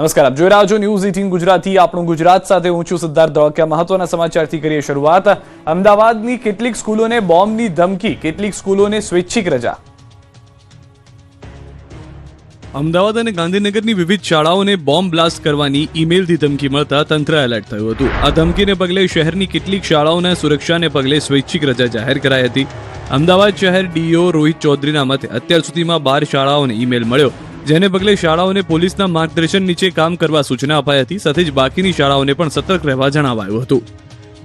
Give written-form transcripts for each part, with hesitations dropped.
નમસ્કાર, આપ જોઈ રહ્યા છો ન્યૂઝ 18 ગુજરાતી. આપણું ગુજરાત સાથે હું છું સિદ્ધાર્થ ધોળકિયા. મહત્વના સમાચારથી કરીએ શરૂઆત. અમદાવાદની કેટલીક સ્કૂલોને બોમ્બની ધમકી, કેટલીક સ્કૂલોને સ્વૈચ્છિક રજા. અમદાવાદ અને ગાંધીનગરની વિવિધ શાળાઓને બોમ્બ બ્લાસ્ટ કરવાની ઈમેલથી ધમકી મળતા તંત્ર એલર્ટ થયું હતું. આ ધમકીને પગલે શહેરની કેટલીક શાળાઓના સુરક્ષાને પગલે સ્વૈચ્છિક રજા જાહેર કરાઈ હતી. અમદાવાદ શહેર ડીઓ રોહિત ચૌધરીના મતે અત્યાર સુધીમાં 12 શાળાઓને ઈમેલ મળ્યો, જેને પગલે શાળાઓને પોલીસના માર્ગદર્શન નીચે કામ કરવા સૂચના અપાઈ હતી. સાથે જ બાકીની શાળાઓને પણ સતર્ક રહેવા જણાવાયું હતું.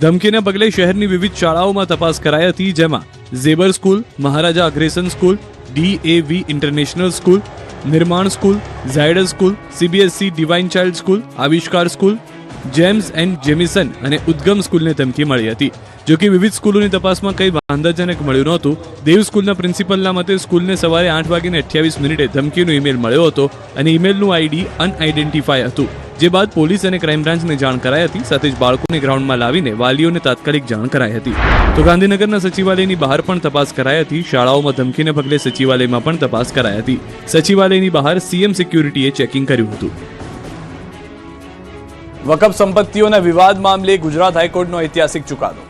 ધમકીને પગલે શહેરની વિવિધ શાળાઓમાં તપાસ કરાઈ હતી, જેમાં ઝેબર સ્કૂલ, મહારાજા અગ્રેસન સ્કૂલ, DAV ઇન્ટરનેશનલ સ્કૂલ, નિર્માણ school, Zydus school, CBSE divine child school, આવિષ્કાર સ્કૂલ, જેમ્સ એન્ડ જેમિસન અને ઉદ્ગમ સ્કૂલને ધમકી મળી હતી. જો કે વિવિધ સ્કૂલોની તપાસમાં કંઈ વાંધાજનક મળ્યું નહોતું. દેવ સ્કૂલના પ્રિન્સિપલના મતે સ્કૂલને સવારે 8:28 ધમકીનો ઈમેલ મળ્યો હતો અને ઈમેલનું ID અનઆઇડેન્ટિફાય હતું. જે બાદ પોલીસ અને ક્રાઇમ બ્રાન્ચને જાણ કરાઈ હતી. સાથે જ બાળકોને ગ્રાઉન્ડમાં લાવીને વાલીઓને તાત્કાલિક જાણ કરાઈ હતી. તો ગાંધીનગરના સચિવાલયની બહાર પણ તપાસ કરાઈ હતી. શાળાઓમાં ધમકીને પગલે સચિવાલયમાં પણ તપાસ કરાઈ હતી. સચિવાલયની બહાર CM સિક્યુરિટીએ ચેકિંગ કર્યું હતું. વકફ સંપત્તિઓના વિવાદ મામલે ગુજરાત હાઈકોર્ટનો ઐતિહાસિક ચુકાદો.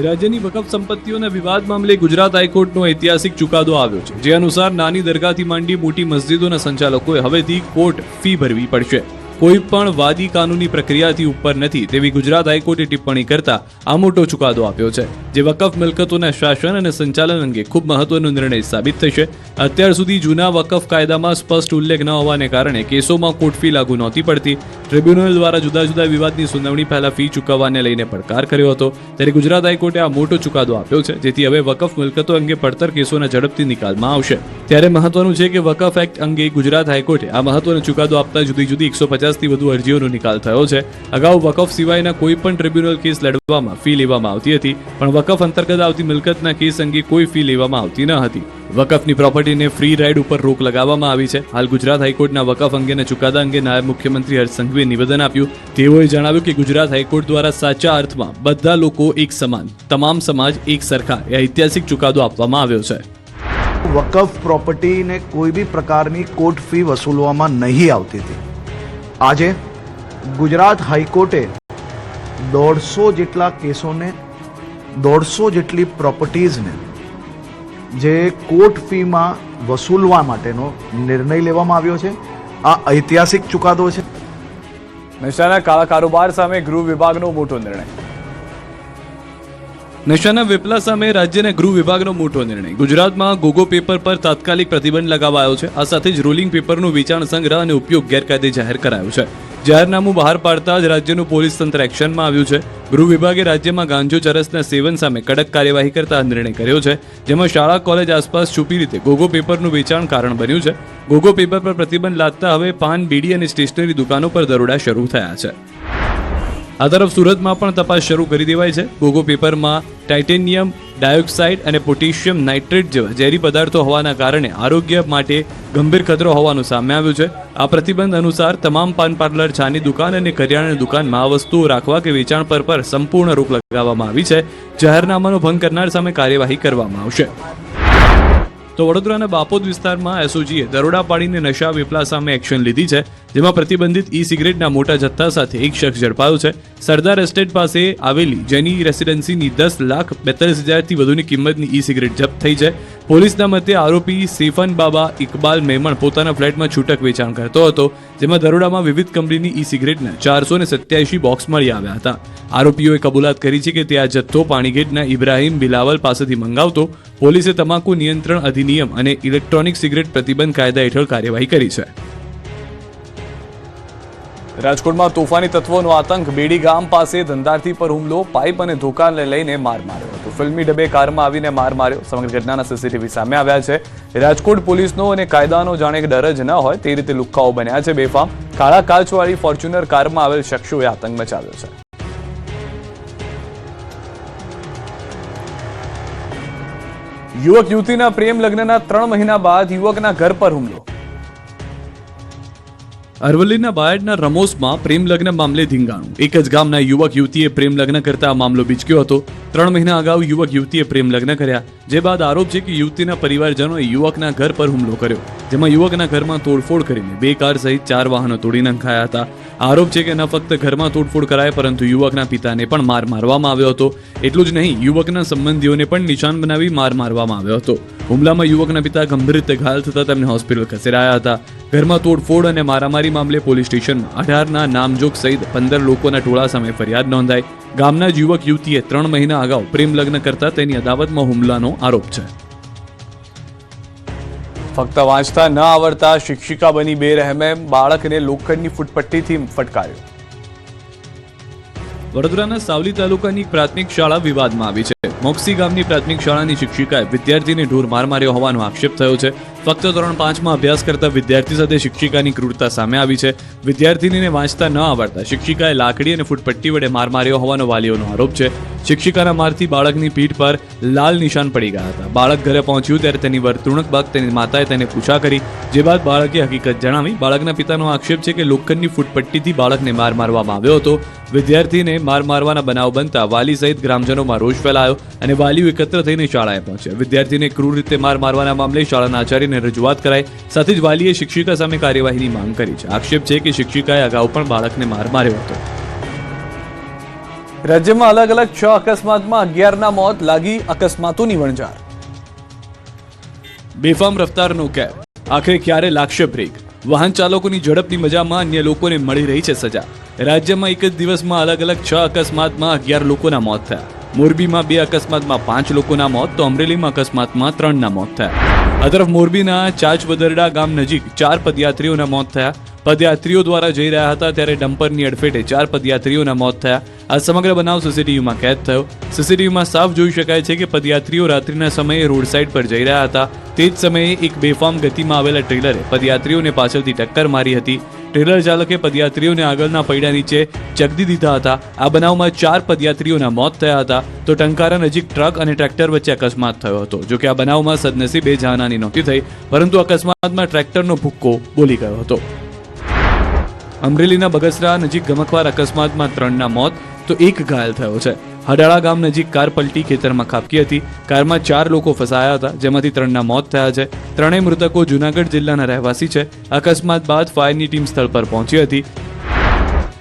રાજ્યની વકફ સંપત્તિઓના વિવાદ મામલે ગુજરાત હાઈકોર્ટનો ઐતિહાસિક ચુકાદો આવ્યો છે, જે અનુસાર નાની દરગાહથી માંડી મોટી મસ્જિદોના સંચાલકોએ હવેથી કોર્ટ ફી ભરવી પડશે. કોઈ પણ વાદી કાનૂની પ્રક્રિયાથી ઉપર નથી તેવી ગુજરાત હાઈકોર્ટે ટિપ્પણી કરતા આ મોટો ચુકાદો આપ્યો છે, જે વકફ મિલકતોના શાસન અને સંચાલન અંગે ખૂબ મહત્વનો નિર્ણય સાબિત થશે. અત્યાર સુધી જૂના વકફ કાયદામાં સ્પષ્ટ ઉલ્લેખ ન હોવાને કારણે કેસોમાં કોર્ટ ફી લાગુ નહોતી પડતી. ટ્રિબ્યુનલ દ્વારા જુદા જુદા વિવાદની સુનાવણી પહેલા ફી ચૂકવવાને લઈને પડકાર કર્યો હતો. ત્યારે ગુજરાત હાઈકોર્ટે આ મોટો ચુકાદો આપ્યો છે, જેથી હવે વકફ મિલકતો અંગે પડતર કેસોના ઝડપથી નિકાલમાં આવશે. ત્યારે મહત્વનું છે કે વકફ એક્ટ અંગે ગુજરાત હાઈકોર્ટે આ મહત્વનો ચુકાદો આપતા જુદી જુદી 150થી વધુ અરજીઓનો નિકાલ થયો છે. અગાઉ વકફ સિવાયના કોઈ પણ ટ્રિબ્યુનલ કેસ લડવામાં ફી લેવામાં આવતી હતી, પણ વકફ અંતર્ગત આવતી મિલકતના કેસ અંગે કોઈ ફી લેવામાં આવતી ન હતી. વકફની પ્રોપર્ટીને ફ્રી રાઇડ ઉપર રોક લગાવવામાં આવી છે. હાલ ગુજરાત હાઈકોર્ટના વકફ અંગેના ચુકાદા અંગે નાયબ મુખ્યમંત્રી હર્ષ સંઘવીએ નિવેદન આપ્યું. તેઓએ જણાવ્યું કે ગુજરાત હાઈકોર્ટ દ્વારા સાચા અર્થમાં બધા લોકો એક સમાન, તમામ સમાજ એક સરખા એ ઐતિહાસિક ચુકાદો આપવામાં આવ્યો છે. વકફ પ્રોપર્ટીને કોઈ બી પ્રકારની કોર્ટ ફી વસૂલવામાં નહીં આવતી હતી. આજે ગુજરાત હાઈકોર્ટે 150 જેટલા કેસોને, 150 જેટલી પ્રોપર્ટીઝને જે કોર્ટ ફીમાં વસૂલવા માટેનો નિર્ણય લેવામાં આવ્યો છે. આ ઐતિહાસિક ચુકાદો છે. નશાના કાળા કારોબાર સામે ગૃહ વિભાગનો મોટો નિર્ણય. નશાના વેપલા સામે રાજ્યના ગૃહ વિભાગનો મોટો નિર્ણય. ગુજરાતમાં ગોગો પેપર પર તાત્કાલિક પ્રતિબંધ લગાવાયો છે. આ સાથે જ રોલિંગ પેપરનું વેચાણ, સંગ્રહ અને ઉપયોગ ગેરકાયદે જાહેર કરાયું છે. જાહેરનામું બહાર પાડતા જ રાજ્યનું પોલીસ તંત્ર એક્શનમાં આવ્યું છે. ગૃહ વિભાગે રાજ્યમાં ગાંજો ચરસના સેવન સામે કડક કાર્યવાહી કરતા નિર્ણય કર્યો છે, જેમાં શાળા કોલેજ આસપાસ છુપી રીતે ગોગો પેપરનું વેચાણ કારણ બન્યું છે. ગોગો પેપર પર પ્રતિબંધ લાદતા હવે પાન, બીડી અને સ્ટેશનરી દુકાનો પર દરોડા શરૂ થયા છે. આ તરફ સુરતમાં પણ તપાસ શરૂ કરી દેવાઈ છે. ગોગો પેપરમાં ટાઇટેનિયમ ડાયોક્સાઇડ અને પોટેશિયમ નાઇટ્રેટ જેવા ઝેરી પદાર્થો હોવાના કારણે આરોગ્ય માટે ગંભીર ખતરો હોવાનું સામે આવ્યું છે. આ પ્રતિબંધ અનુસાર તમામ પાન પાર્લર, ચાની દુકાન અને કરિયાણાની દુકાનમાં આ વસ્તુઓ રાખવા કે વેચાણ પર સંપૂર્ણ રોક લગાવવામાં આવી છે. જાહેરનામાનો ભંગ કરનાર સામે કાર્યવાહી કરવામાં આવશે. તો વડોદરાના બાપોદ વિસ્તારમાં SOGએ દરોડા પાડીને નશા વેપલા સામે એક્શન લીધી છે, જેમાં પ્રતિબંધિત સિગરેટના મોટા જથ્થા સાથે એક શખ્સ ઝડપાયો છે. સરદાર એસ્ટેટ પાસે આવેલી જેની રેસિડેન્સીની 10,42,000થી વધુની કિંમતની સિગરેટ જપ્ત થઈ છે. પોલીસના મતે આરોપી સેફન બાબા ઇકબાલ મેમણ પોતાના ફ્લેટમાં છૂટક વેચાણ કરતો હતો, જેમાં દરોડામાં વિવિધ કંપનીની સિગરેટના 487 બોક્સ મળી આવ્યા હતા. આરોપીઓએ કબૂલાત કરી છે કે તે આ જથ્થો પાણીગેટના ઇબ્રાહિમ બિલાવલ પાસેથી મંગાવતો. પોલીસે તમાકુ નિયંત્રણ અધિનિયમ અને ઇલેક્ટ્રોનિક સિગરેટ પ્રતિબંધ કાયદા હેઠળ કાર્યવાહી કરી છે. રાજકોટમાં તોફાની તત્વોનો આતંક. બેડી ગામ પાસે ધંધાર્થી પર હુમલો, પાઇપ અને ધોકાને લઈને માર માર્યો હતો. ફિલ્મી ડબ્બે કારમાં આવીને માર માર્યો. સમગ્ર ઘટનાના CCTV સામે આવ્યા છે. રાજકોટ પોલીસનો અને કાયદાનો જાણે ડર જ ન હોય તે રીતે લુખ્ખાઓ બન્યા છે બેફામ. કાળા કાચવાળી ફોર્ચ્યુનર કારમાં આવેલ શખ્સોએ આતંક મચાવ્યો છે. યુવક યુવતીના પ્રેમ લગ્નના 3 મહિના બાદ યુવકના ઘર પર હુમલો. અરવલ્લીના બાયડના રમોસમાં પ્રેમ લગ્ન મામલે ધીંગાણું. એક જ ગામના યુવક યુવતીએ પ્રેમ લગ્ન કરતા આ મામલો બીચક્યો હતો. 3 મહિના અગાઉ યુવક યુવતીએ પ્રેમ લગ્ન કર્યા, જે બાદ આરોપ છે કે યુવતીના પરિવારજનોએ યુવકના ઘર પર હુમલો કર્યો, જેમાં યુવકના ઘરમાં તોડફોડ કરીને 2 કાર સહિત 4 વાહનો તોડી નંખાયા હતા. આરોપ છે કે ન ફક્ત ઘરમાં તોડફોડ કરાય, પરંતુ યુવકના પિતાને પણ માર મારવામાં આવ્યો હતો. એટલું જ નહીં, યુવકના સંબંધીઓને પણ નિશાન બનાવી માર મારવામાં આવ્યો હતો. હુમલામાં યુવકના પિતા ગંભીર રીતે ઘાયલ થતા તેમને હોસ્પિટલ ખસેડાયા હતા. ઘરમાં તોડફોડ અને મારામારી મામલે પોલીસ સ્ટેશનમાં 18ના નામજોગ સહિત 15 લોકોના ટોળા સામે ફરિયાદ નોંધાઈ. ગામના જ યુવક યુવતીએ 3 મહિના અગાઉ પ્રેમ લગ્ન કરતા તેની અદાવતમાં હુમલાનો આરોપ છે. ફક્ત વાંચતા ન આવડતા શિક્ષિકા બની બેરહેમે બાળકને લોખંડની ફૂટપટ્ટીથી ફટકાર્યો. વડોદરાના સાવલી તાલુકાની એક પ્રાથમિક શાળા વિવાદમાં આવી છે. મોક્ષી ગામની પ્રાથમિક શાળાની શિક્ષિકાએ વિદ્યાર્થીને ઢોર માર માર્યો હોવાનો આક્ષેપ થયો છે. ફક્ત ધોરણ 5માં અભ્યાસ કરતા વિદ્યાર્થી સાથે શિક્ષિકાની ક્રૂરતા સામે આવી છે. વિદ્યાર્થીનીને વાંચતા ન આવડતા શિક્ષિકાએ લાકડી અને ફૂટપટ્ટી વડે માર માર્યો હોવાનો વાલીઓનો આરોપ છે. શિક્ષિકાના મારથી બાળકની પીઠ પર લાલ નિશાન પડી ગયા હતા. બાળક ઘરે પહોંચ્યું ત્યારે તેની વર્તણૂક બાદ તેની માતાએ તેને પૂછા કરી, જે બાદ બાળકે હકીકત જણાવી. બાળકના પિતાનો આક્ષેપ છે કે લોખંડની ફૂટપટ્ટીથી બાળકને માર મારવામાં આવ્યો હતો. વિદ્યાર્થીને માર મારવાના બનાવ બનતા વાલી સહિત ગ્રામજનોમાં રોષ ફેલાયો અને વાલીઓ એકત્ર થઈને શાળાએ પહોંચ્યા. વિદ્યાર્થીને ક્રૂર રીતે માર મારવાના મામલે શાળાના આચાર્યને રજૂઆત કરાઈ. સાથે જ વાલીએ શિક્ષિકા સામે કાર્યવાહીની માંગ કરી છે. આક્ષેપ છે કે શિક્ષિકાએ અગાઉ પણ બાળકને માર માર્યો હતો. રાજ્યમાં અલગ અલગ 6 અકસ્માતમાં 11ના મોત, લાગી અકસ્માતોની વણઝાર. બેફામ રફતારનો કેર, આખરે ક્યારે લાગશે બ્રેક? વાહન ચાલકોની ઝડપની મજામાં અન્ય લોકોને મળી રહી છે સજા. રાજ્યમાં એક જ દિવસમાં અલગ અલગ 6 અકસ્માતમાં 11 લોકોના મોત થયા. મોરબીમાં 2 અકસ્માતમાં 5 લોકોના મોત, તો અમરેલીમાં અકસ્માતમાં 3ના મોત થયા. આ તરફ મોરબીના ચાચબદરડા ગામ નજીક 4 પદયાત્રીઓના મોત થયા. પદયાત્રીઓ દ્વારા જઈ રહ્યા હતા ત્યારે ડમ્પરની અડફેટે 4 પદયાત્રીઓના મોત થયા. આ સમગ્ર બનાવ સીસીટીવીમાં કેદ થયો. સીસીટીવીમાં સાફ જોઈ શકાય છે કે પદયાત્રીઓ રાત્રિના સમયે રોડ સાઇડ પર જઈ રહ્યા હતા. તે જ સમયે એક બેફામ ગતિમાં આવેલા ટ્રેલરે પદયાત્રીઓને પાછળથી ટક્કર મારી હતી. ટ્રેલર ચાલકે પદયાત્રીઓને આગળના પૈડા નીચે ચગદી દીધા હતા. આ બનાવમાં 4 પદયાત્રીઓના મોત થયા હતા, તો ટંકારા નજીક ટ્રક અને ટ્રેક્ટર વચ્ચે અકસ્માત થયો હતો. જોકે આ બનાવમાં સદનસીબે જાનહાની નહોતી થઈ, પરંતુ અકસ્માતમાં ટ્રેક્ટરનો ભૂક્કો બોલી ગયો હતો. અમરેલીના બગસરા નજીક ગમખ્વાર અકસ્માતમાં 3ના મોત, તો 1 ઘાયલ થયો છે. હડાળા ગામ નજીક કાર પલટી ખેતરમાં ખાબકી હતી. કારમાં 4 લોકો ફસાયા હતા, જેમાંથી 3ના મોત થયા છે. 3 મૃતકો જૂનાગઢ જિલ્લાના રહેવાસી છે. અકસ્માત બાદ ફાયરની ટીમ સ્થળ પર પહોંચી હતી.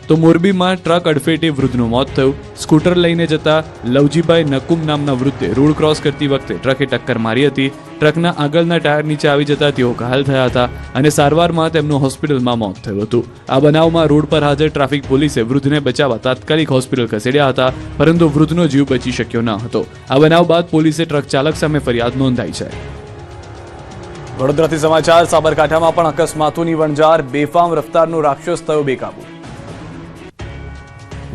તો મોરબીમાં ટ્રક અડફેટે વૃદ્ધનું મોત થયું. સ્કૂટર લઈને જતા લવજીભાઈ નકુમ નામના વૃદ્ધે રોડ ક્રોસ કરતી વખતે ટ્રકે ટક્કર મારી હતી. ટ્રકના આગળના ટાયર નીચે આવી જતા તેઓ ઘાયલ થયા હતા અને સારવારમાં તેમનું હોસ્પિટલમાં મોત થયું હતું. આ બનાવમાં રોડ પર હાજર ટ્રાફિક પોલીસે વૃદ્ધને બચાવવા તાત્કાલિક હોસ્પિટલ ખસેડ્યા હતા, પરંતુ વૃદ્ધનો જીવ બચી શક્યો ન હતો. આ બનાવ બાદ પોલીસે ટ્રક ચાલક સામે ફરિયાદ નોંધાઈ છે. વડોદરાથી સમાચાર. સાબરકાંઠામાં પણ અકસ્માતોની વણઝાર, બેફામ રફતારનો રાક્ષસ થયો બેકાબુ.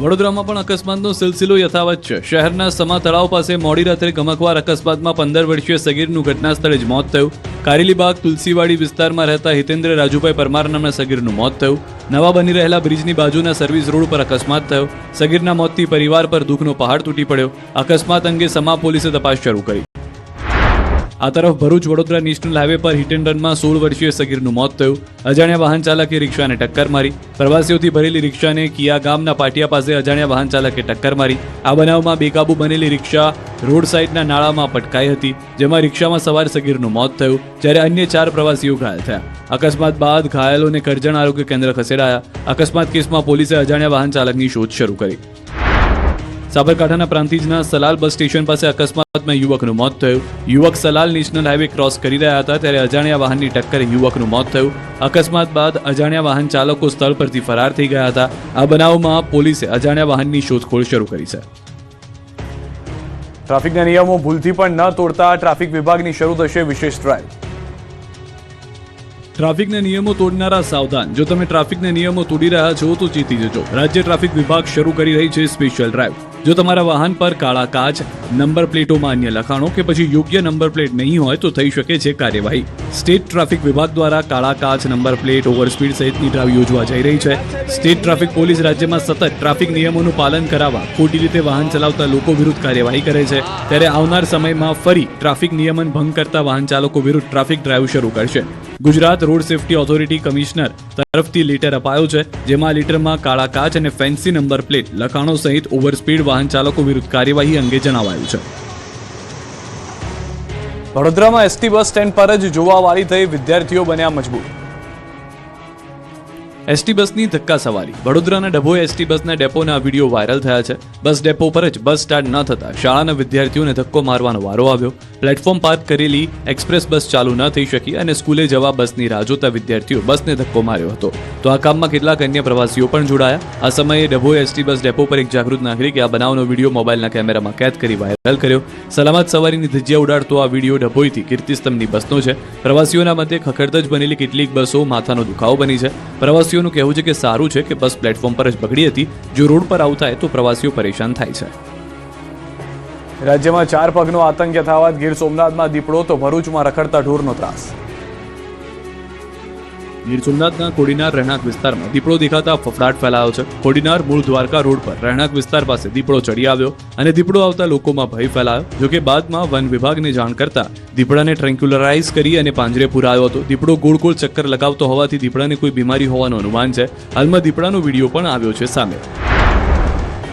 વડોદરામાં પણ અકસ્માતનો સિલસિલો યથાવત છે. શહેરના સમા તળાવ પાસે મોડી રાત્રે ગમખ્વાર અકસ્માતમાં 15 વર્ષીય સગીરનું ઘટના સ્થળે જ મોત થયું. કારેલીબાગ તુલસીવાડી વિસ્તારમાં રહેતા હિતેન્દ્ર રાજુભાઈ પરમાર નામના સગીરનું મોત થયું. નવા બની રહેલા બ્રિજની બાજુના સર્વિસ રોડ પર અકસ્માત થયો. સગીરના મોતથી પરિવાર પર દુઃખનો પહાડ તૂટી પડ્યો. અકસ્માત અંગે સમા પોલીસે તપાસ શરૂ કરી. આ તરફ ભરૂચ વડોદરા નેશનલ હાઈવે પર હિટ એન્ડ રનમાં 16 વર્ષીય સગીરનું મોત થયું. અજાણ્યા વાહન ચાલકે રિક્ષાને ટક્કર મારી. પ્રવાસીઓથી ભરેલી રિક્ષાને કિયા ગામના પાટિયા પાસે અજાણ્યા વાહન ચાલકે ટક્કર મારી. આ બનાવમાં બેકાબુ બનેલી રિક્ષા રોડ સાઇડના નાળામાં પટકાઈ હતી, જેમાં રિક્ષામાં સવાર સગીરનું મોત થયું, જ્યારે અન્ય 4 પ્રવાસીઓ ઘાયલ થયા. અકસ્માત બાદ ઘાયલોને કરજણ આરોગ્ય કેન્દ્ર ખસેડાયા. અકસ્માત કેસમાં પોલીસે અજાણ્યા વાહન ચાલકની શોધ શરૂ કરી. સાબરકાંઠાના પ્રાંતિજના સલાલ બસ સ્ટેશન પાસે અકસ્માતમાં યુવકનું મોત થયું. યુવક સલાલ નેશનલ હાઈવે ક્રોસ કરી રહ્યા હતા ત્યારે અજાણ્યા વાહનની ટક્કરે યુવકનું મોત થયું. અકસ્માત બાદ અજાણ્યા વાહન ચાલકો સ્થળ પરથી ફરાર થઈ ગયા હતા. આ બનાવમાં પોલીસે અજાણ્યા વાહનની શોધખોળ શરૂ કરી છે. ટ્રાફિકના નિયમો ભૂલથી પણ ન તોડતા ટ્રાફિક વિભાગની શરૂ થશે વિશેષ ડ્રાઈવ. ટ્રાફિકના નિયમો તોડનારા સાવધાન. જો તમે ટ્રાફિકના નિયમો તોડી રહ્યા છો તો ચેતી જજો. રાજ્ય ટ્રાફિક વિભાગ શરૂ કરી રહી છે સ્પેશિયલ ડ્રાઈવ. જો તમારા વાહન પર કાળા કાચ, નંબર પ્લેટોમાં અન્ય લખાણો કે પછી યોગ્ય નંબર પ્લેટ નહીં હોય તો થઈ શકે છે કાર્યવાહી. સ્ટેટ ટ્રાફિક વિભાગ દ્વારા કાળા કાચ, નંબર પ્લેટ, ઓવરસ્પીડ સહિતની ડ્રાઈવ યોજવા જઈ રહી છે. સ્ટેટ ટ્રાફિક પોલીસ રાજ્યમાં સતત ટ્રાફિક નિયમોનું પાલન કરાવવા ખોટી રીતે વાહન ચલાવતા લોકો વિરુદ્ધ કાર્યવાહી કરે છે. ત્યારે આવનાર સમયમાં ફરી ટ્રાફિક નિયમન ભંગ કરતા વાહન ચાલકો વિરુદ્ધ ટ્રાફિક ડ્રાઈવ શરૂ કરશે. Gujarat road safety authority commissioner તરફથી લેટર અપાયો છે, જેમાં લેટરમાં કાળા કાચ અને ફેન્સી નંબર પ્લેટ લખાણો સહિત ઓવરસ્પીડ વાહન ચાલકો વિરુદ્ધ કાર્યવાહી અંગે જણાવાયું છે. વડોદરામાં એસટી બસ સ્ટેન્ડ પર જ જોવાવાળી થઈ વિદ્યાર્થીઓ બન્યા મજબૂર. એસટી બસની ધક્કા સવારી. વડોદરાના ડભોઈ એસટી બસના ડેપોના વિડીયો વાયરલ થયા છે. બસ ડેપો પર જ બસ સ્ટાર્ટ ન થતા શાળાના વિદ્યાર્થીઓને ધક્કો મારવાનો વારો આવ્યો. પ્લેટફોર્મ પાર્ક કરેલી એક્સપ્રેસ બસ ચાલુ ન થઈ શકી અને સ્કૂલે જવા બસની રાહ જોતા વિદ્યાર્થીઓ બસને ધક્કો માર્યો હતો. તો આ કામમાં કેટલાક અન્ય પ્રવાસીઓ પણ જોડાયા. આ સમયે ડભોઈ એસટી બસ ડેપો પર એક જાગૃત નાગરિકે આ બનાવનો વિડીયો મોબાઈલના કેમેરામાં કેદ કરી વાયરલ કર્યો. સલામત સવારીની ધજ્જિયા ઉડાડતો આ વિડીયો ડભોઈથી કીર્તિસ્તંભની બસનો છે. પ્રવાસીઓના મતે ખખડધજ બનેલી કેટલીક બસો માથાનો દુખાવો બની છે. પ્રવાસીઓનું કહેવું છે કે સારું છે કે બસ પ્લેટફોર્મ પર જ બગડી હતી. જો રોડ પર આવું થાય તો પ્રવાસીઓ પરેશાન થાય છે. રાજ્યમાં 4 પગનો આતંક યથાવત. ગીર સોમનાથમાં દીપડો તો ભરૂચમાં રખડતા ઢોરનો ત્રાસ. ગીર સોમનાથના કોડીનાર રહેણાંક વિસ્તારમાં દીપડો દેખાતા ફફડાટ ફેલાયો છે. કોડીનાર મૂળ દ્વારકા રોડ પર રહેણાંક વિસ્તાર પાસે દીપડો ચડી આવ્યો અને દીપડો આવતા લોકોમાં ભય ફેલાયો. જોકે બાદમાં વન વિભાગને જાણ કરતા દીપડાને ટ્રેન્ક્યુલરાઇઝ કરી અને પાંજરે પુરાયો હતો. દીપડો ગોળ ગોળ ચક્કર લગાવતો હોવાથી દીપડાને કોઈ બીમારી હોવાનું અનુમાન છે. હાલમાં દીપડાનો વિડીયો પણ આવ્યો છે સામે.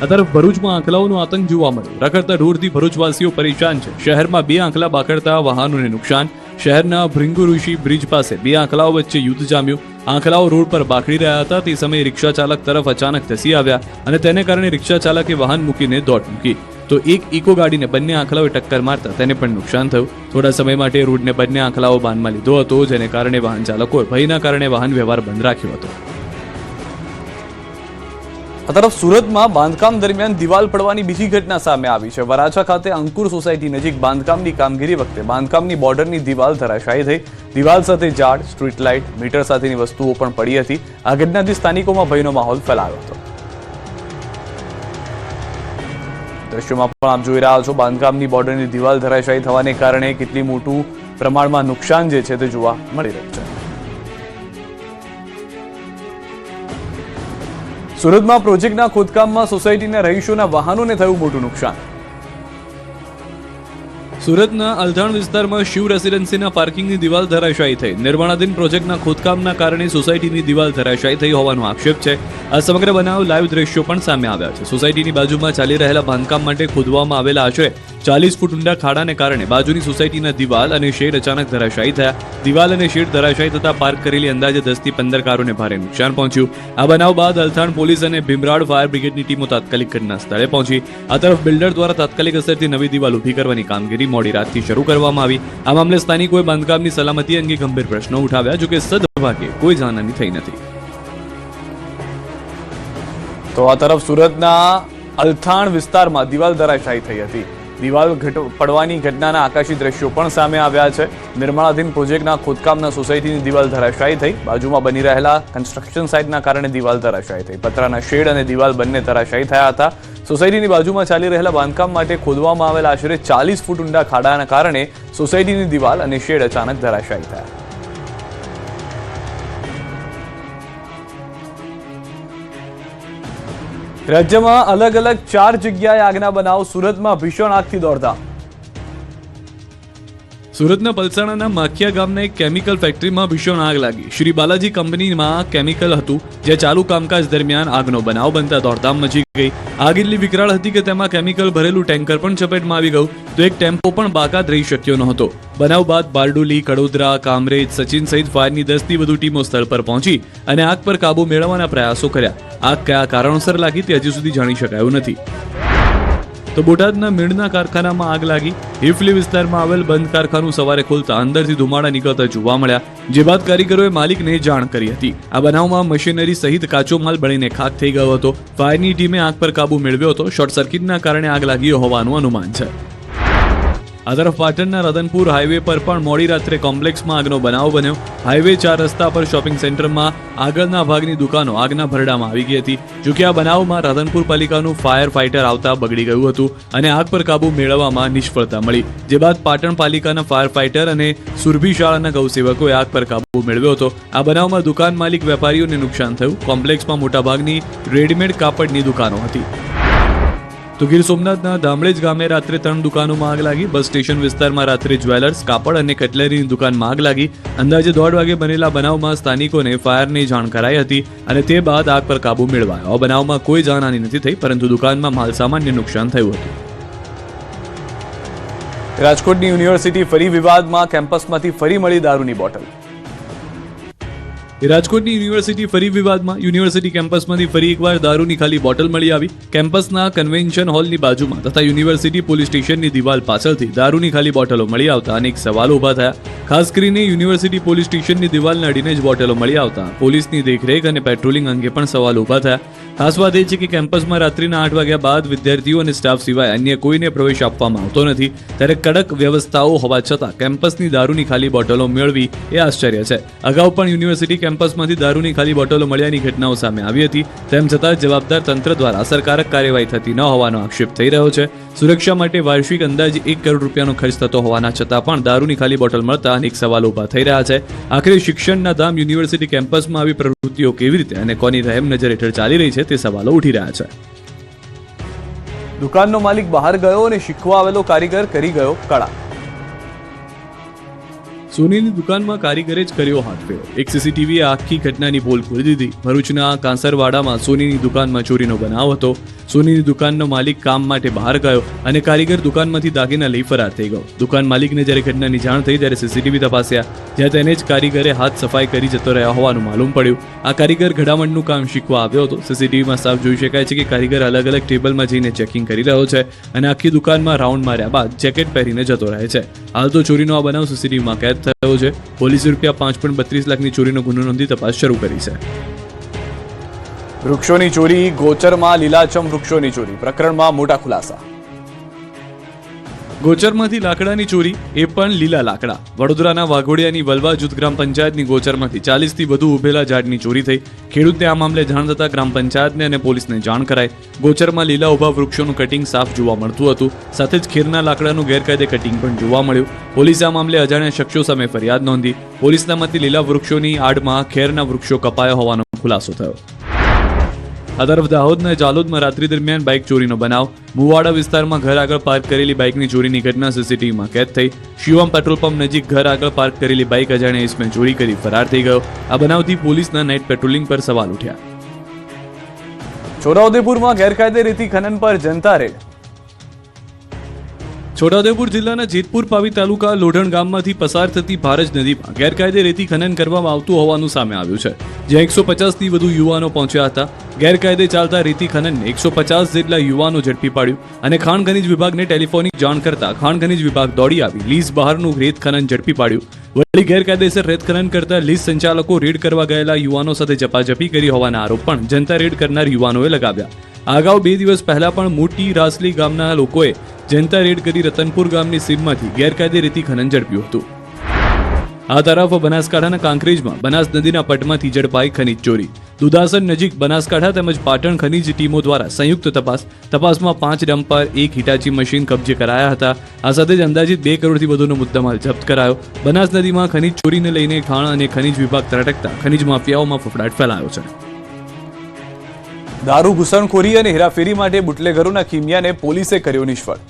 આ તરફ ભરૂચમાં આંખલાઓનો આતંક જોવા મળ્યો. રખડતા ઢોરથી ભરૂચવાસીઓ પરેશાન છે. શહેરમાં 2 આંખલા બાકડતા વાહનોને નુકસાન. શહેરના ભૃંગુ ઋષિ બ્રિજ પાસે 2 આંખલાઓ વચ્ચે યુદ્ધ જામ્યું. આંખલાઓ રોડ પર બાકડી રહ્યા હતા તે સમયે રિક્ષા ચાલક તરફ અચાનક ધસી આવ્યા અને તેને કારણે રિક્ષા ચાલકે વાહન મૂકીને દોટ મૂકી. તો એક ઇકો ગાડીને બંને આંખલાઓએ ટક્કર મારતા તેને પણ નુકસાન થયું. થોડા સમય માટે રોડને બંને આંખલાઓ બાનમાં લીધો હતો, જેને કારણે વાહન ચાલકોએ ભયના કારણે વાહન વ્યવહાર બંધ રાખ્યો હતો. આ તરફ સુરતમાં બાંધકામ દરમિયાન દિવાલ પડવાની બીજી ઘટના સામે આવી છે. વરાછા ખાતે અંકુર સોસાયટી નજીક બાંધકામની કામગીરી વખતે બાંધકામની બોર્ડરની દિવાલ ધરાશાયી થઈ. દિવાલ સાથે ઝાડ, સ્ટ્રીટ લાઇટ, મીટર સાથેની વસ્તુઓ પણ પડી હતી. આ ઘટનાથી સ્થાનિકોમાં ભયનો માહોલ ફેલાયો હતો. દ્રશ્યોમાં પણ આપ જોઈ રહ્યા છો, બાંધકામની બોર્ડરની દિવાલ ધરાશાયી થવાને કારણે કેટલી મોટું પ્રમાણમાં નુકસાન જે છે તે જોવા મળી રહ્યું છે. સુરતમાં પ્રોજેક્ટના ખોદકામમાં સોસાયટીના રહીશોના વાહનોને થયું મોટું નુકસાન. સુરતના અલથાણ વિસ્તારમાં શિવ રેસિડેન્સીના પાર્કિંગની દિવાલ ધરાશાયી થઈ. નિર્માણાધીન પ્રોજેક્ટના ખોદકામના કારણે સોસાયટીની દિવાલ ધરાશાયી થઈ હોવાનો આક્ષેપ છે. આ સમગ્ર બનાવ લાઈવ દ્રશ્યો પણ સામે આવ્યા છે. સોસાયટીની બાજુમાં ચાલી રહેલા બાંધકામ માટે ખોદવામાં આવેલા આશરે 40 ફૂટ ઊંડા ખાડાને કારણે બાજુની સોસાયટીના દિવાલ અને શેડ અચાનક ધરાશાયી થયા. દિવાલ અને શેડ ધરાશાયી થતા પાર્ક કરેલી અંદાજે 10 થી 15 કારોને ભારે નુકસાન પહોંચ્યું. આ બનાવ બાદ અલથાણ પોલીસ અને ભીમરાડ ફાયર બ્રિગેડની ટીમો તાત્કાલિક ઘટના સ્થળે પહોંચી. આ તરફ બિલ્ડર દ્વારા તાત્કાલિક અસરથી નવી દિવાલ ઊભી કરવાની કામગીરી મોડી રાતથી શરૂ કરવામાં આવી. આ મામલે સ્થાનિકોએ બાંધકામની સલામતી અંગે ગંભીર પ્રશ્નો ઉઠાવ્યા. જોકે સદભાગ્યે કોઈ જાનહાની થઈ નથી. તો આ તરફ સુરતના અલથાણ વિસ્તારમાં દિવાલ ધરાશાયી થઈ હતી. દિવાલ પડવાની ઘટનાના આકાશી દ્રશ્યો પણ સામે આવ્યા છે. નિર્માણાધીન પ્રોજેક્ટના ખોદકામના સોસાયટીની દિવાલ ધરાશાયી થઈ. બાજુમાં બની રહેલા કન્સ્ટ્રક્શન સાઇટના કારણે દિવાલ ધરાશાયી થઈ. પતરાના શેડ અને દિવાલ બંને ધરાશાયી થયા હતા. સોસાયટીની બાજુમાં ચાલી રહેલા બાંધકામ માટે ખોદવામાં આવેલા આશરે 40 ફૂટ ઊંડા ખાડાના કારણે સોસાયટીની દિવાલ અને શેડ અચાનક ધરાશાયી થયા. રાજ્યમાં અલગ અલગ 4 જગ્યાએ આગના બનાવ. સુરતમાં ભીષણ આગથી દોડધામ. સુરતના પલસાણાના માખિયા ગામના એક કેમિકલ ફેક્ટરીમાં ભીષણ આગ લાગી. શ્રી બાલાજી કંપનીમાં કેમિકલ હતું, જે ચાલુ કામકાજ દરમિયાન આગનો બનાવ બનતા દોડધામ મચી ગઈ. આગ એટલી વિકરાળ હતી કે તેમાં કેમિકલ ભરેલું ટેન્કર પણ ચપેટમાં આવી ગયું, તો એક ટેમ્પો પણ બાકાત રહી શક્યો નહોતો. બનાવ બાદ બારડોલી, કડોદરા, કામરેજ, સચિન સહિત ફાયરની 10 થી વધુ ટીમો સ્થળ પર પહોંચી અને આગ પર કાબુ મેળવવાના પ્રયાસો કર્યા. આગ કયા કારણોસર લાગી તે હજી સુધી જાણી શકાયું નથી. તો બોટાદના મીણના કારખાનામાં આગ લાગી. હિફલી વિસ્તારમાં આવેલ બંધ કારખાનું સવારે ખોલતા અંદરથી ધુમાડા નીકળતા જોવા મળ્યા, જે બાદ કારીગરોએ માલિકને જાણ કરી હતી. આ બનાવમાં મશીનરી સહિત કાચો માલ બળીને ખાખ થઈ ગયો હતો. ફાયરની ટીમે આગ પર કાબુ મેળવ્યો હતો. શોર્ટ સર્કિટના કારણે આગ લાગી હોવાનું અનુમાન છે. આ તરફ પાટણના રતનપુર હાઈવે પર પણ મોડી રાત્રે કોમ્પ્લેક્સમાં આગનો બનાવ બન્યો. હાઈવે 4 રસ્તા પર શોપિંગ સેન્ટરમાં આગળના ભાગની દુકાનો આગના ભરડામાં આવી ગઈ હતી. જોકે આ બનાવમાં રાધનપુર પાલિકાનું ફાયર ફાઇટર આવતા બગડી ગયું હતું અને આગ પર કાબુ મેળવવામાં નિષ્ફળતા મળી. જે બાદ પાટણ પાલિકાના ફાયર ફાઇટર અને સુરભી શાળાના ગૌસેવકોએ આગ પર કાબુ મેળવ્યો હતો. આ બનાવમાં દુકાન માલિક વેપારીઓને નુકસાન થયું. કોમ્પ્લેક્સમાં મોટાભાગની રેડીમેડ કાપડની દુકાનો હતી. તો ગીર સોમનાથના ધામળેજ ગામે રાત્રે 3 દુકાનોમાં આગ લાગી. બસ સ્ટેશન વિસ્તારમાં રાત્રે જ્વેલર્સ, કાપડ અને કટલરીની દુકાનમાં આગ લાગી. અંદાજે 1:30 વાગે બનેલા બનાવમાં સ્થાનિકોને ફાયરની જાણ કરાઈ હતી અને તે બાદ આગ પર કાબુ મેળવાયો. આ બનાવમાં કોઈ જાનહાની નથી થઈ, પરંતુ દુકાનમાં માલસામાનને નુકસાન થયું હતું. રાજકોટની યુનિવર્સિટી ફરી વિવાદમાં, કેમ્પસમાંથી ફરી મળી દારૂની બોટલ. રાજકોટની યુનિવર્સિટી ફરી વિવાદમાં. યુનિવર્સિટી કેમ્પસમાંથી ફરી એકવાર દારૂની ખાલી બોટલ મળી આવી. કેમ્પસના કન્વેન્શન હોલની બાજુમાં તથા યુનિવર્સિટી પોલીસ સ્ટેશનની દિવાલ પાછળથી દારૂની ખાલી બોટલો મળી આવતા અનેક સવાલો ઊભા થયા. ખાસ કરીને યુનિવર્સિટી પોલીસ સ્ટેશનની દિવાલને અડીને જ બોટલો મળી આવતા પોલીસની દેખરેખ અને પેટ્રોલિંગ અંગે પણ સવાલો ઊભા થયા. ખાસ વાત એ છે કે કેમ્પસમાં રાત્રિના 8 વાગ્યા બાદ વિદ્યાર્થીઓ અને સ્ટાફ સિવાય અન્ય કોઈને પ્રવેશ આપવામાં આવતો નથી. ત્યારે કડક વ્યવસ્થાઓ હોવા છતાં કેમ્પસની દારૂની ખાલી બોટલો મેળવી એ આશ્ચર્ય છે. અગાઉ પણ યુનિવર્સિટી કેમ્પસમાંથી દારૂની ખાલી બોટલો મળ્યાની ઘટનાઓ સામે આવી હતી. તેમ છતાં જવાબદાર તંત્ર દ્વારા અસરકારક કાર્યવાહી થતી ન હોવાનો આક્ષેપ થઈ રહ્યો છે. સુરક્ષા માટે વાર્ષિક અંદાજે 1 કરોડ રૂપિયાનો ખર્ચ થતો હોવાના છતાં પણ દારૂની ખાલી બોટલ મળતા અનેક સવાલો ઊભા થઈ રહ્યા છે. આખરે શિક્ષણના ધામ યુનિવર્સિટી કેમ્પસમાં આવી પ્રવૃત્તિઓ કેવી રીતે અને કોની રહેમ નજર હેઠળ ચાલી રહી છે તે સવાલો ઉઠી રહ્યા છે. દુકાનનો માલિક બહાર ગયો અને શીખવા આવેલો કારીગર કરી ગયો કળા. સોનીની દુકાનમાં કારીગરે જ કર્યો હાથફેરો. એક સીસીટીવીએ આખી ઘટનાની પોલ ખોલી દીધી. ભરૂચના કાંસરવાડામાં સોનીની દુકાનમાં ચોરીનો બનાવ હતો. સોનીની દુકાનનો માલિક કામ માટે બહાર ગયો અને કારીગર દુકાનમાંથી દાગીના લઈ ફરાર થઈ ગયો. દુકાન માલિકને જ્યારે ઘટનાની જાણ થઈ ત્યારે સીસીટીવી તપાસ્યા, જ્યાં તેને જ કારીગરે હાથ સફાઈ કરી જતો રહ્યા હોવાનું માલુમ પડ્યું. આ કારીગર ઘડામણનું કામ શીખવા આવ્યો હતો. સીસીટીવીમાં સાફ જોઈ શકાય છે કે કારીગર અલગ અલગ ટેબલમાં જઈને ચેકિંગ કરી રહ્યો છે અને આખી દુકાનમાં રાઉન્ડ માર્યા બાદ જેકેટ પહેરીને જતો રહે છે. હાલ તો ચોરીનો આ બનાવ સીસીટીવીમાં કેદ થયો છે. પોલીસે ₹5.32 લાખની ચોરીનો ગુનો નોંધી તપાસ શરૂ કરી છે. વૃક્ષોની ચોરી, ગોચરમાં લીલાછમ વૃક્ષોની ચોરી, પ્રકરણમાં મોટા ખુલાસા. ગોચરમાંથી લાકડાની ચોરી, એ પણ લીલા લાકડા. વડોદરાના વાઘોડિયાની વલવા જૂથ ગ્રામ પંચાયતની ગોચરમાંથી 40 થી વધુ ઉભેલા ઝાડની ચોરી થઈ. ખેડૂતને આ મામલે જાણ થતા ગ્રામ પંચાયતને અને પોલીસને જાણ કરાઈ. ગોચરમાં લીલા ઉભા વૃક્ષોનું કટિંગ સાફ જોવા મળતું હતું. સાથે જ ખેરના લાકડાનું ગેરકાયદે કટિંગ પણ જોવા મળ્યું. પોલીસે આ મામલે અજાણ્યા શખ્સો સામે ફરિયાદ નોંધી. પોલીસના મતે લીલા વૃક્ષોની આડમાં ખેરના વૃક્ષો કપાયા હોવાનો ખુલાસો થયો. આ તરફ દાહોદના જાલોદમાં રાત્રિ દરમિયાન બાઇક ચોરીનો બનાવ. મુવાડા વિસ્તારમાં ઘર આગળ પાર્ક કરેલી બાઇકની ચોરીની ઘટના સીસીટીવીમાં કેદ થઈ. શિવમ પેટ્રોલ પંપ નજીક ઘર આગળ પાર્ક કરેલી બાઇક અજાણ્યા ઇસમે ચોરી કરી ફરાર થઈ ગયો. આ બનાવથી પોલીસના નાઇટ પેટ્રોલિંગ પર સવાલ ઉઠ્યા. છોટાઉદેપુરમાં ગેરકાયદે રેતી ખનન પર જનતા રેડ. છોટાઉદેપુર જિલ્લાના જેતપુર પાવી તાલુકા લોઢણ ગામમાંથી પસાર થતી ભારજ નદીમાં ગેરકાયદે રેતી ખનન કરવામાં આવતું હોવાનું સામે આવ્યું છે, જ્યાં 150 થી વધુ યુવાનો પહોંચ્યા હતા. ગેરકાયદે ચાલતા રેતી ખનનને 150 જેટલા યુવાનો ઝડપી પાડ્યું અને ખાણ ખનીજ વિભાગને ટેલિફોનિક જાણ કરતા ખાણ ખનીજ વિભાગ દોડી આવી લીઝ બહારનું રેત ખનન ઝડપી પાડ્યું. વળી ગેરકાયદેસર રેત ખનન કરતા લીઝ સંચાલકો રેડ કરવા ગયેલા યુવાનો સાથે ઝપાઝપી કરી હોવાના આરોપ પણ જનતા રેડ કરનાર યુવાનોએ લગાવ્યા. અગાઉ 2 દિવસ પહેલા પણ મોટી રાસલી ગામના લોકોએ જનતા રેડ કરી રતનપુર ગામની સીમમાંથી ગેરકાયદે રેતી ખનન ઝડપ્યું હતું. આ તરફ બનાસકાંઠાના કાંકરેજમાં બનાસ નદીના પટમાંથી ઝડપાઈ ખનીજ ચોરી. દુધાસન નજીક બનાસકાંઠા તેમજ પાટણ ખનીજ ટીમો દ્વારા સંયુક્ત તપાસમાં 5 ડમ્પર, 1 હિટાચી મશીન કબજે કરાયા હતા. આ સાથે જ અંદાજિત 2 કરોડથી વધુનો મુદ્દામાલ જપ્ત કરાયો. બનાસ નદીમાં ખનીજ ચોરીને લઈને ખાણ અને ખનીજ વિભાગ ત્રાટકતા ખનીજ માફિયાઓમાં ફફડાટ ફેલાયો છે. દારૂ ઘૂસણખોરી અને હેરાફેરી માટે બુટલેગરોના કિમિયાને પોલીસે કર્યો નિષ્ફળ.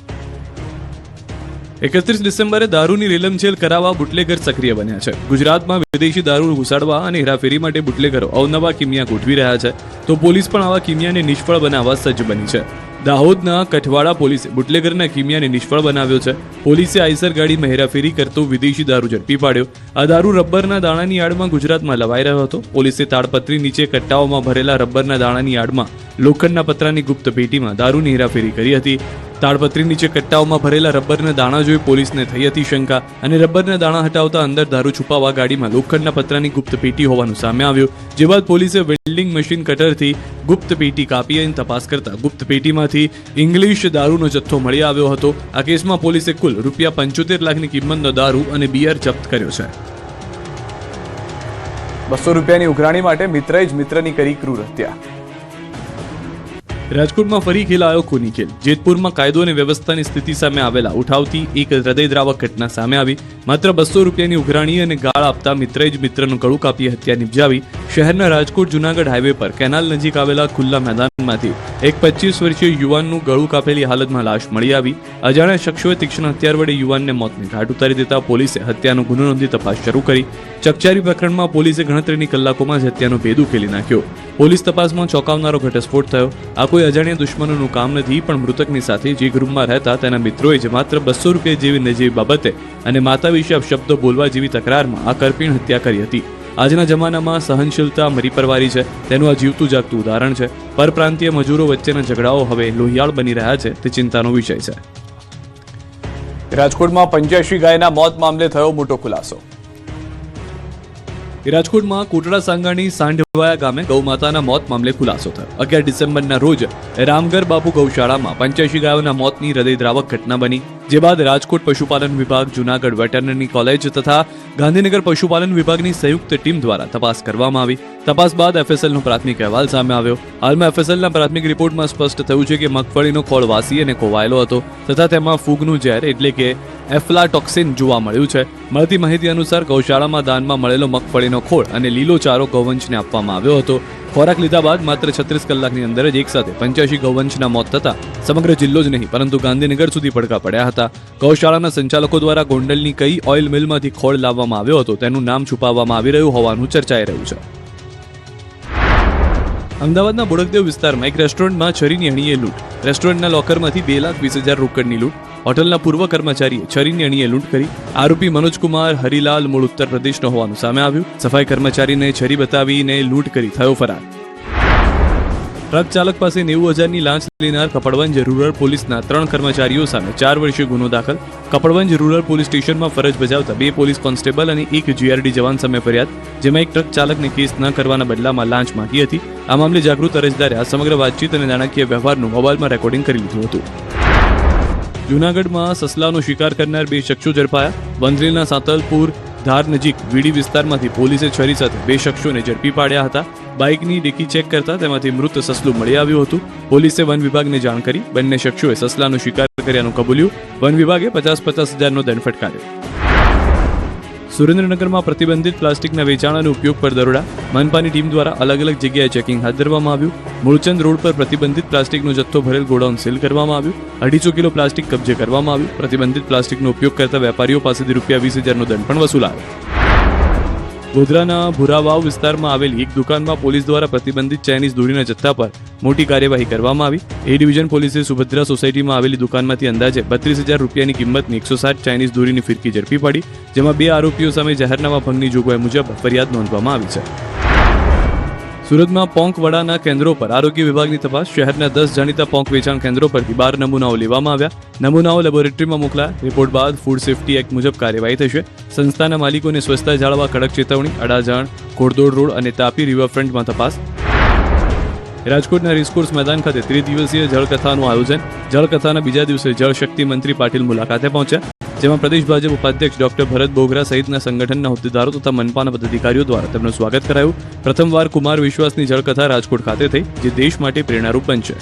31 ડિસેમ્બરે દારૂની રેલમછેલ કરાવવા બુટલેગર સક્રિય બન્યા છે. ગુજરાતમાં વિદેશી દારૂ ઘુસાડવા અને હેરાફેરી માટે બુટલેગરો અવનવા કિમિયા ગોઠવી રહ્યા છે, તો પોલીસ પણ આવા કિમિયાને નિષ્ફળ બનાવવા સજ્જ બની છે. દાહોદના કઠવાડા પોલીસે બુટલેગરના કિમિયાને નિષ્ફળ બનાવ્યો છે. પોલીસે આઈસર ગાડીમાં હેરાફેરી કરતો વિદેશી દારૂ ઝડપી પાડ્યો. આ દારૂ રબરના દાણાની આડમાં ગુજરાતમાં લવાઈ રહ્યો હતો. પોલીસે તાડપત્રી નીચે કટ્ટાઓમાં ભરેલા રબરના દાણાની આડમાં લોખંડના પતરાની ગુપ્ત પેટીમાં દારૂની હેરાફેરી કરી હતી. તાડપત્રી નીચે કટ્ટાઓમાં ભરેલા રબરના દાણા જોઈ પોલીસને થઈ હતી શંકા અને રબરના દાણા હટાવતા અંદર દારૂ છુપાવવા ગાડીમાં લોખંડના પતરાની ગુપ્ત પેટી હોવાનું સામે આવ્યું. જે બાદ પોલીસે વેલ્ડિંગ મશીન કટરથી ગુપ્ત પેટી કાપી અને તપાસ કરતા ગુપ્ત પેટીમાંથી ઇંગ્લિશ દારૂનો જથ્થો મળી આવ્યો હતો. આ કેસમાં પોલીસે કુલ ₹75 લાખની કિંમતનો દારૂ અને બિયર જપ્ત કર્યો છે. ₹200ની ઉઘરાણી માટે મિત્રએ જ મિત્રની કરી ક્રૂર હત્યા. રાજકોટમાં ફરી ખેલાયો ખૂની ખેલ. જેતપુરમાં કાયદો અને વ્યવસ્થાની સ્થિતિ સામે આવેલા ઉઠાવતી એક હૃદયદ્રાવક ઘટના સામે આવી. માત્ર ₹200ની ઉઘરાણી અને ગાળ આપતા મિત્રએ જ મિત્રનું ગળું કાપી હત્યા નિપજાવી. શહેરના રાજકોટ જુનાગઢ હાઈવે પર કેનાલ નજીક આવેલા ખુલ્લા મેદાનમાં વિસ્તારમાંથી એક 25 વર્ષીય યુવાનનું ગળું કાપેલી હાલતમાં લાશ મળી આવી. અજાણ્યા શખ્સોએ તીક્ષ્ણ હથિયાર વડે યુવાનને મોતને ઘાટ ઉતારી દેતા પોલીસે હત્યાનો ગુનો નોંધી તપાસ શરૂ કરી. ચકચારી પ્રકરણમાં પોલીસે ગણતરીની કલાકોમાં જ હત્યાનો ભેદ ઉકેલી નાખ્યો. પોલીસ તપાસમાં ચોંકાવનારો ઘટસ્ફોટ થયો. આ કોઈ અજાણ્યા દુશ્મનોનું કામ નથી, પણ મૃતકની સાથે જે રૂમમાં રહેતા તેના મિત્રોએ જ માત્ર 200 રૂપિયા જેવી નજીવી બાબતે અને માતા વિશે અપશબ્દો બોલવા જેવી તકરારમાં આ કરપીણ હત્યા કરી હતી. આજના જમાનામાં સહનશીલતા મરી પરવારી છે, તેનું આ જીવતું જાગતું ઉદાહરણ છે. પરપ્રાંતીય મજૂરો વચ્ચેના ઝઘડાઓ હવે લોહિયાળ બની રહ્યા છે, તે ચિંતાનો વિષય છે. રાજકોટમાં 85 ગાયના મોત મામલે થયો મોટો ખુલાસો. રાજકોટમાં કોટડા સાંગાણી સાંઢવાયા ગામે ગૌમાતાના મોત મામલે ખુલાસો થયો. 11 ડિસેમ્બરના રોજ રામગર બાપુ ગૌશાળામાં 85 ગાયોના મોતની હૃદયદ્રાવક ઘટના બની. જે બાદ રાજકોટ પશુપાલન વિભાગ, જૂનાગઢ વેટરનરી કોલેજ તથા ગાંધીનગર પશુપાલન વિભાગની સંયુક્ત ટીમ દ્વારા તપાસ કરવામાં આવી. તપાસ બાદ એફએસએલનો પ્રાથમિક અહેવાલ સામે આવ્યો. હાલમાં એફએસએલના પ્રાથમિક રિપોર્ટમાં સ્પષ્ટ થયું છે કે મગફળીનો ખોળ વાસી અને કોવાયેલો હતો તથા તેમાં ફૂગનું ઝેર એટલે કે એફ્લાટોક્સિન જોવા મળ્યું છે. મળતી માહિતી અનુસાર ગૌશાળામાં દાનમાં મળેલો મગફળીનો ખોળ અને લીલો ચારો ગૌવંશને આપવામાં આવ્યો હતો. ખોરાક લીધા બાદ માત્ર 36 કલાકની અંદર જ એકસાથે 85 ગૌવંશના મોત થતા સમગ્ર જિલ્લો જ નહીં પરંતુ ગાંધીનગર સુધી પડઘા પડ્યા હતા. ગૌશાળાના સંચાલકો દ્વારા ગોંડલની કઈ ઓઇલ મિલમાંથી ખોળ લાવવામાં આવ્યો હતો તેનું નામ છુપાવવામાં આવી રહ્યું હોવાનું ચર્ચાઈ રહ્યું છે. અમદાવાદના બોડકદેવ વિસ્તારમાં એક રેસ્ટોરન્ટમાં છરીની અણીએ લૂંટ. રેસ્ટોરન્ટના લોકરમાંથી 2,20,000 રોકડની લૂંટ. હોટલના પૂર્વ કર્મચારીએ છરીની અણીએ લૂંટ કરી. આરોપી મનોજકુમાર હરિલાલ મૂળ ઉત્તર પ્રદેશનો હોવાનું સામે આવ્યું. સફાઈ કર્મચારીને છરી બતાવીને લૂંટ કરી થયો ફરાર. ટ્રક ચાલક પાસે 90,000ની લાંચ લેનાર કપડવંજ રૂરલ પોલીસના 3 કર્મચારીઓ સામે 4 વર્ષીય ગુનો દાખલ. કપડવંજ રૂરલ પોલીસ સ્ટેશનમાં ફરજ બજાવતા 2 પોલીસ કોન્સ્ટેબલ અને 1 જીઆરડી જવાન સામે ફરિયાદ, જેમાં એક ટ્રક ચાલકને કેસ ન કરવાના બદલામાં લાંચ માંગી હતી. આ મામલે જાગૃત અરજદારે આ સમગ્ર વાતચીત અને નાણાકીય વ્યવહારનું મોબાઈલમાં રેકોર્ડિંગ કરી લીધું હતું. જૂનાગઢમાં સસલાનો શિકાર કરનાર 2 શખ્સો ઝડપાયા. વંથલીના સાતલપુર ધાર નજીક વીડી વિસ્તારમાંથી પોલીસે છરી સાથે 2 શખ્સોને ઝડપી પાડ્યા હતા. બાઇકની ડિક્કી ચેક કરતા તેમાંથી મૃત સસલું મળી આવ્યું હતું. પોલીસે વન વિભાગને જાણ કરી બંને શખ્સોએ સસલાનો શિકાર કર્યાનું કબૂલ્યું. વન વિભાગે 50,000નો દંડ ફટકાર્યો. સુરેન્દ્રનગરમાં પ્રતિબંધિત પ્લાસ્ટિકના વેચાણ અને ઉપયોગ પર દરોડા. મનપાની ટીમ દ્વારા અલગ અલગ જગ્યાએ ચેકિંગ હાથ ધરવામાં આવ્યું. મૂળચંદ રોડ પર પ્રતિબંધિત પ્લાસ્ટિકનો જથ્થો ભરેલ ગોડાઉન સીલ કરવામાં આવ્યું. 250 કિલો પ્લાસ્ટિક કબજે કરવામાં આવ્યું. પ્રતિબંધિત પ્લાસ્ટિકનો ઉપયોગ કરતા વેપારીઓ પાસેથી ₹20,000નો દંડ પણ વસૂલાયો. ગોધરાના ભુરાવાવ વિસ્તારમાં આવેલી એક દુકાનમાં પોલીસ દ્વારા પ્રતિબંધિત ચાઇનીઝ દોરીના જથ્થા પર મોટી કાર્યવાહી કરવામાં આવી. એ ડિવિઝન પોલીસે સુભદ્રા સોસાયટીમાં આવેલી દુકાનમાંથી અંદાજે ₹32,000ની કિંમતની 160 ચાઇનીઝ દોરીની ફિરકી ઝડપી પાડી, જેમાં 2 આરોપીઓ સામે જાહેરનામા ભંગની જોગવાઈ મુજબ ફરિયાદ નોંધવામાં આવી છે. સુરતમાં પોંક વડાના કેન્દ્રો પર આરોગ્ય વિભાગની તપાસ. શહેરના 10 જાણીતા પોંક વેચાણ કેન્દ્રો પરથી 12 નમૂનાઓ લેવામાં આવ્યા. નમૂનાઓ લેબોરેટરીમાં મોકલાયા. રિપોર્ટ બાદ ફૂડ સેફ્ટી એક્ટ મુજબ કાર્યવાહી થશે. સંસ્થાના માલિકોને સ્વચ્છતા જાળવવા કડક ચેતવણી. અડાજણ, ઘોડદોડ રોડ અને તાપી રિવરફ્રન્ટમાં તપાસ. રાજકોટના રેસકોર્સ મેદાન ખાતે 3 દિવસીય જળકથાનું આયોજન. જળકથાના બીજા દિવસે જળશક્તિ મંત્રી પાટીલ મુલાકાતે પહોંચ્યા, જેમાં પ્રદેશ ભાજપ ઉપાધ્યક્ષ ડોક્ટર ભરત બોગરા સહિતના સંગઠનના હોદ્દેદારો તથા મનપાના પદાધિકારીઓ દ્વારા તેમનું સ્વાગત કરાયું. પ્રથમવાર કુમાર વિશ્વાસની જળકથા રાજકોટ ખાતે થઈ, જે દેશ માટે પ્રેરણારૂપ બનશે.